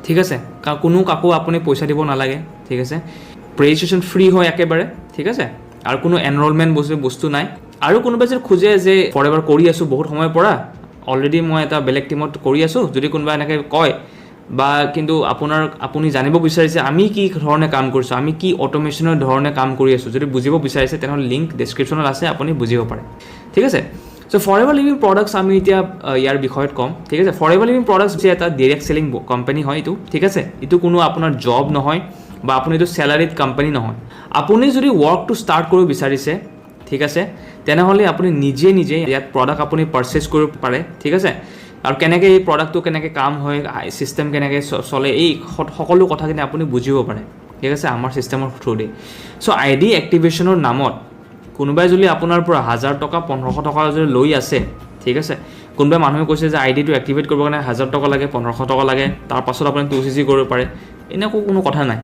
ঠিক আছে, কোনো কাকো আপুনি পইচা দিব নালাগে, ঠিক আছে। ৰেজিষ্ট্ৰেশ্যন ফ্ৰী হয় একেবাৰে, ঠিক আছে। আৰু কোনো এনৰলমেণ্ট বস্তু নাই। আৰু কোনোবাই যদি খোজে যে ফৰএভাৰ কৰি আছোঁ বহুত সময়ৰ পৰা, অলৰেডি মই এটা বেলেগ টিমত কৰি আছোঁ, যদি কোনোবা এনেকৈ কয় বা কিন্তু আপুনি জানিব বিচাৰিছে আমি কি ধৰণে কাম কৰিছোঁ, আমি কি অট'মেশ্যনৰ ধৰণে কাম কৰি আছোঁ, যদি বুজিব বিচাৰিছে তেনেহ'লে লিংক ডেছক্ৰিপশ্যনত আছে, আপুনি বুজিব পাৰে, ঠিক আছে। চ' ফৰএভাৰ লিভিং প্ৰডাক্টছ আমি এতিয়া ইয়াৰ বিষয়ত ক'ম, ঠিক আছে। ফৰএভাৰ লিভিং প্ৰডাক্টছ যে এটা ডিৰেক্ট চেলিং কোম্পানী হয় এইটো, ঠিক আছে। এইটো কোনো আপোনাৰ জব নহয় বা আপুনি এইটো চেলাৰিড কোম্পানী নহয়। আপুনি যদি ৱৰ্কটো ষ্টাৰ্ট কৰিব বিচাৰিছে, ঠিক আছে, তেনেহ'লে আপুনি নিজে ইয়াত প্ৰডাক্ট আপুনি পাৰচেছ কৰিব পাৰে, ঠিক আছে। আৰু কেনেকৈ এই প্ৰডাক্টটো কেনেকৈ কাম হয়, ছিষ্টেম কেনেকৈ চলে, এই সকলো কথাখিনি আপুনি বুজিব পাৰে, ঠিক আছে, আমাৰ ছিষ্টেমৰ থ্ৰুদি। চ' ID এক্টিভেশ্যনৰ নামত কোনোবাই যদি আপোনাৰ পৰা 1000 টকা 1500 টকা যদি লৈ আছে, ঠিক আছে, কোনোবাই মানুহে কৈছে যে IDটো এক্টিভেট কৰিবৰ কাৰণে 1000 টকা লাগে, 1500 টকা লাগে, তাৰপাছত আপুনি 2CC কৰিব পাৰে, এনেকুৱা কোনো কথা নাই।